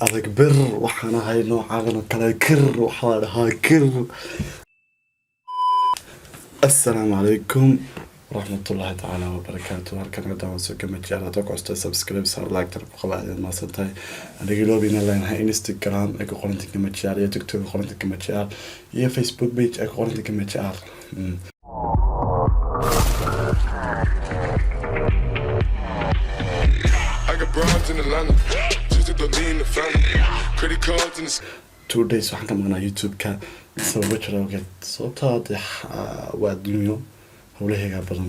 adag bir waxaan ahay noocaagan oo kale kir waxaa dhahaa kir. Assalaamu calaykum waraxmatullaahi tacaala wabarakaatu. halkan ka daawanso gamojR hadoo ku cusub subscribe saar like tar qabaad ma santahay aniga loobina leenahay instagram ee qoranta gamojR iyo tiktok qoranta gamojR iyo facebook page ee qoranta gamojR. Two days waxaan ka maqnaa youtube-ka sababo jira awgeed sababtoo waa adduunyo howlaheega badan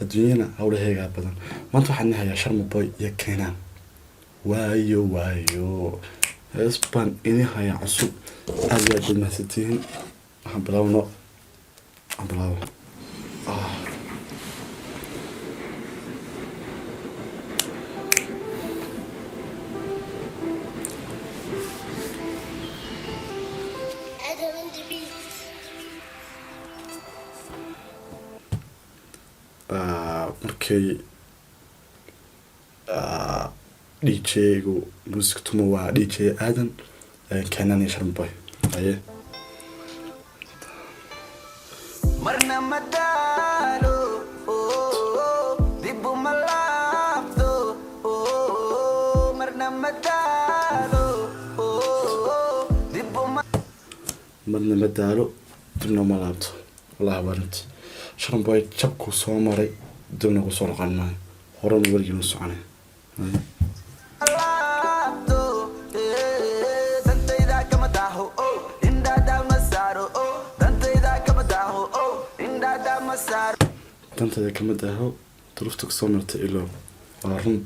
adduunyana howlaheega badan maanta waxaan hayaa sharma boy iyo keenan waayo heesban ini haya cusub aad iyo aad mahadsantihiin waxaan bilaabo markay DJ-gu music tuma waa DJ Aadan keenan iyo sharma boy aye marna madalo dibu malabdo marna madalo dibu marna madalo dibna malabdo wallahi warint sharma boy jabku soo maray dibna ku soo noqon maayo horan weligiin u soconay dantayda kama daaho duruufta ku soo martay ilo waa run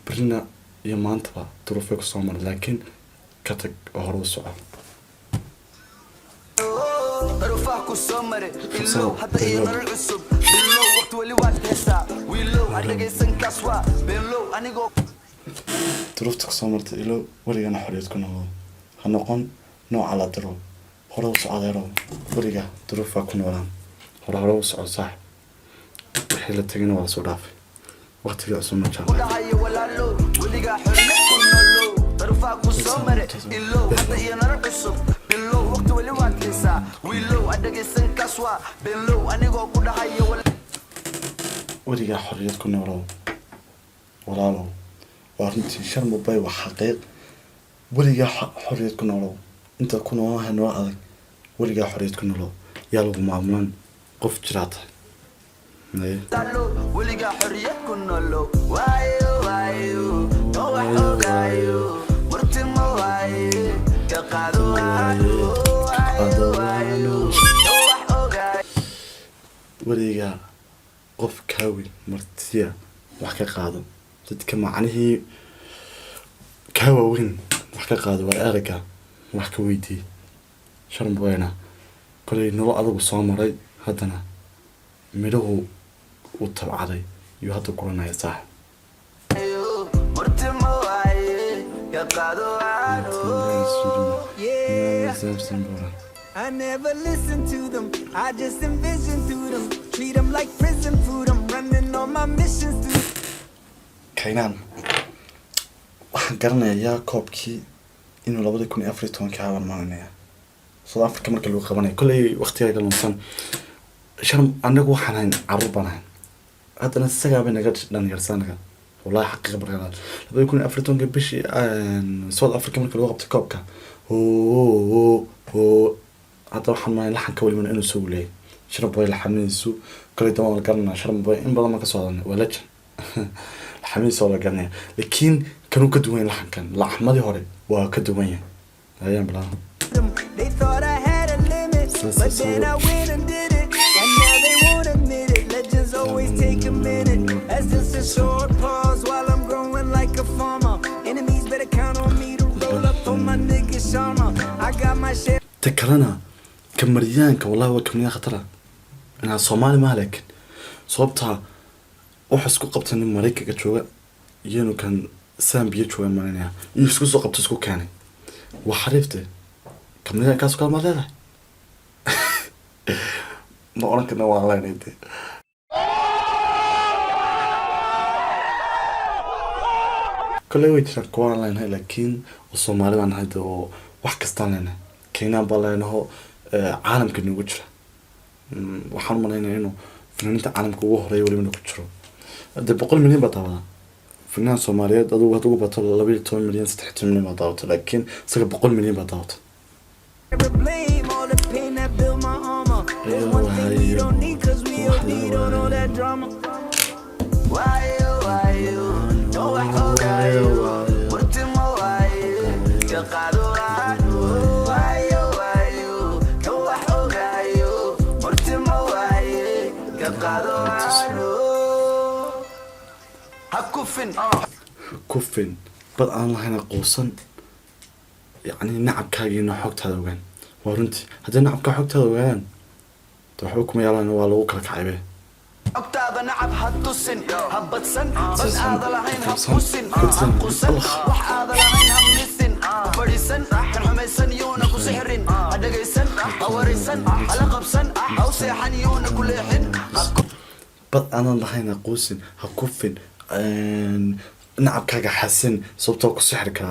birina iyo maantaba duruufay ku soo maray laakiin ka tag oo hore u soco duruufta ku soo martay ilo weligana xorriyad ku noqdo ha noqon nooca la diro hore u socodeero weliga duruufaa ku noolaan hore u soco saax wixii la tagayna waa soo dhaafay waqtiga cusub ma jecla weligaa xorriyad ku noolow walaalow waa runtii sharma boy waa xaqiiq weligaa xorriyad ku noolow inta ku noolaha noo adag weligaa xorriyad ku noolow yaa lagu maamulan qof jiraa tahay weligaa xorriyad ku noolow waayo murtimo waaye ka qaado weligaa qof kaawin martiya wax ka qaado dadka macnihii kaa waaweyn wax ka qaado waa erayga wax ka weydiiyey sharma boyna kolay nolol adagu soo maray haddana midhahu u tabcaday iyo hadda guranaya saax I never listen to them, I just envision through them, treat them like prison food, I'm running on my missions to keenan waxaan garanayaa koobkii inuu 2014 caawan maalinaya South Africa markii lagu qabanay kulay waqtiga galmsan sharm anagu waxaan hayn carruur banahay haddana sagaaba naga dhalinyarsanaka wallahi xaqiiqa barqaad 2014 bishii South Africa markii lagu qabtay koobka hadda waxaan maahay laxanka wali man inuu soo leeyay sharma boy laxamiisu kulay dawaan garanaa sharma boy in badan ma ka soo hadalnay waa lajan laxamiisu oo la garanaya laakiin kanuu ka duwan laxankan laxmadii hore waa ka duwan yahay ayaan bilaa they thought I had a limit but then I went and did it and now they won't admit it legends always take a minute as just a short pause while I'm growing like a farmer enemies better count on me to roll up on my nigga sharma I got my shit takalana kamaryaanka wallahi waa kamniya khatara ana somali ma laakiin sababta waxa isku qabtay nin Mareykanka jooga iyanu kan Zambia jooga maalinaya iyo isku soo qabtay isku keenay waa xariifte kamniya kaas ka maadada ma oran kana waa leenayd كله ويتر كوان لين هاي لكن الصومالي عن هذا wax kastaan leenahay Kenya baa leenahay caalamka nagu jira waxaan umaleynaa inuu fanaaniinta caalamka ugu horeeyo waliba nagu jiro hada 100 milyan baa daawadaa fanaan Soomaaliyeed adigu waad ugu bato 12 milyan 13 milyan baa daawataa laakiin isaga 100 milyan baa daawataa كوفين بس أنا هنا قوسن يعني نعب كاجينا حقت هذا وين ورنتي هذا نعب كحقت هذا وين تحكم يلا أنا والله وكلك عيبه أكتاب نعب هتوسن هبتسن بس هذا لهين هبوسن هبوسن وح هذا لهين همسن فريسن حميسن يونك وسحرن هذا جيسن أوريسن على قبسن أو سيحن يونك كل حين بس أنا لهين قوسن هكوفين نعب كاجا حسن صوته كسحرك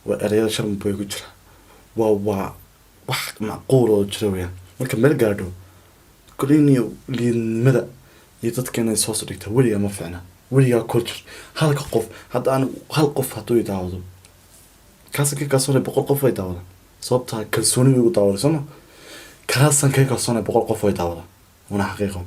وأريد شرم بيجرا wax macquul oo jira weeyaan marka meel gaadho kuliniyo liimada iyo dadkeena soo sodhigta waliga ma fiicna waliga culture halka qof hadda aan hal qof haduu idaawado ka soo 100 qof ay daawada sababta kalsooni ugu daawadayso kaasan ka soo 100 qof ay daawada wana xaqiiqo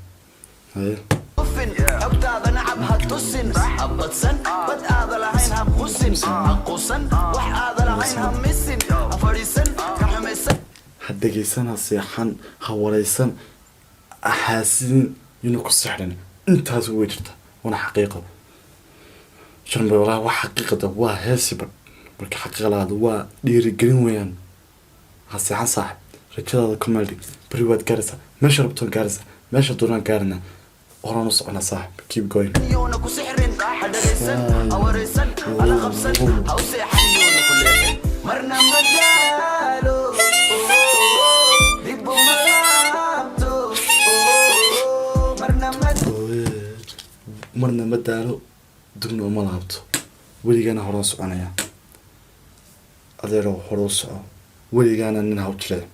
أبتعد نعب هتوسن أبتسن بد هذا لهين هبوسن أقوسن وح هذا لهين همسن أفريسن كحمسن حدقيسن هسيحن هوريسن أحاسين ينوك السحرين انت هزو ويجرته وانا حقيقة شرم بيولا وا حقيقة وا هاسي برك حقيقة لهذا وا ديري قرين ويان هسيحن صاحب رجال هذا كمالدي بريواد كارثة ما شربتون كارثة ما شربتون كارثة ورا نص أنا صاحب keep going يونك وسحرن حدا ريسن أو ريسن على خبسن أو سحن يونك كلهن مرنا مدالو ديبو ملابتو مرنا مدالو دبنو ملابتو وليغانا هروس عنايا أديرو هروس وليغانا ننهاو جري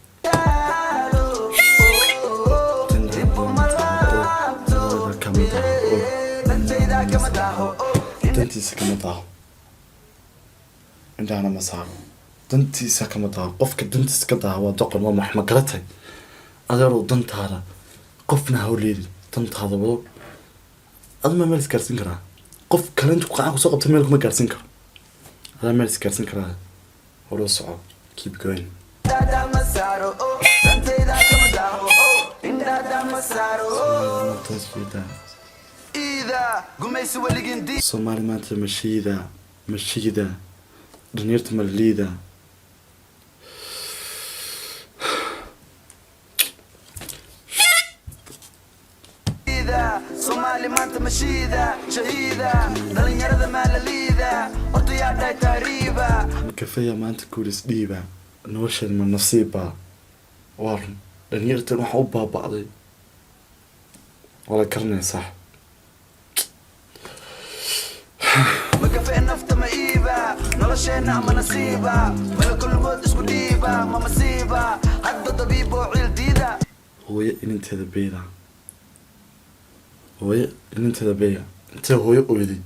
dantiisa kama daaho indhahana ma saaro dantiisa kama daaho qofka dantiisa ka daaho waa doqon waa maxma garatay adeerow dantaada qofna ha u leedin dantaada wado adma meel isgaarsiin karaa qof kale intuu qacan kusoo qabta meel kuma gaarsiin karo adaa meel isgaarsiin karaa hore u soco keep going Somali maanta mashiida dhalinyarta malliida Somali maanta mashiida shahiida dhalinyarada malliida odayaasha taariiba kafaya maanta kuulis dhiiba nolosheed ma nasiiba war dhalinyarta waxa u baabacday wala karnay sax مكفي نفط ما إيبا نلاشينا ما نصيبا ولا كل موت اسكو ديبا ما مصيبة حتى طبيب وعيل ديدا هو إن أنت هذا بيدا هو إن أنت هذا بيدا أنت هو يقولي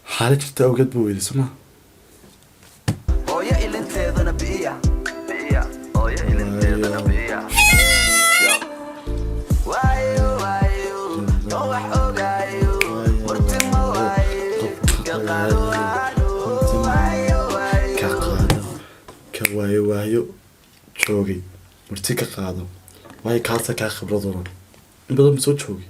حالك أنت أوجد بويدي سمع هو إن أنت هذا نبيا هو إن أنت هذا نبيا وايو waayo joogay marti ka qaado way kaasa ka khibrad oran in badan soo joogay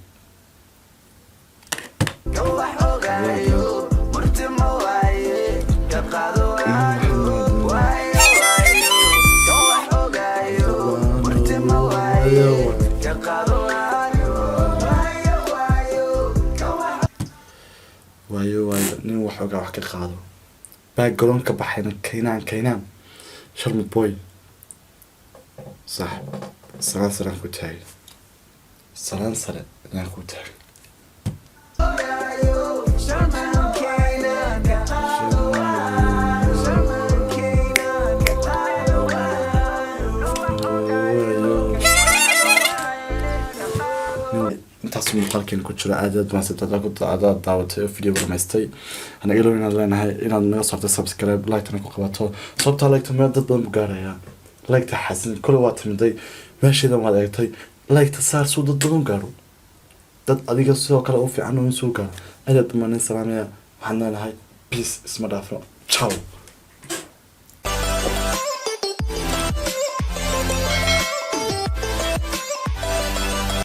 waayo nin waxoogaa wax ka qaado background ka baxayna kaynaan sharma boy صح سلام سلام كتاعي سلام كتاعي intaas muuqaalkeen ku jira aad baan sidoo ku daawatay video dhamaystay ana ilo inaad leenahay inaad naga saarto subscribe like ku qabato sababta like ma dad badan u gaaraya like ta xasin kullu waa timiday meesheedan waad eegtay like ta saar soo dad badan gaaro dad adiga sidoo kale u fiican oo soo gaaro aad baan salaamaya waxaan leenahay peace isma dhaafo ciao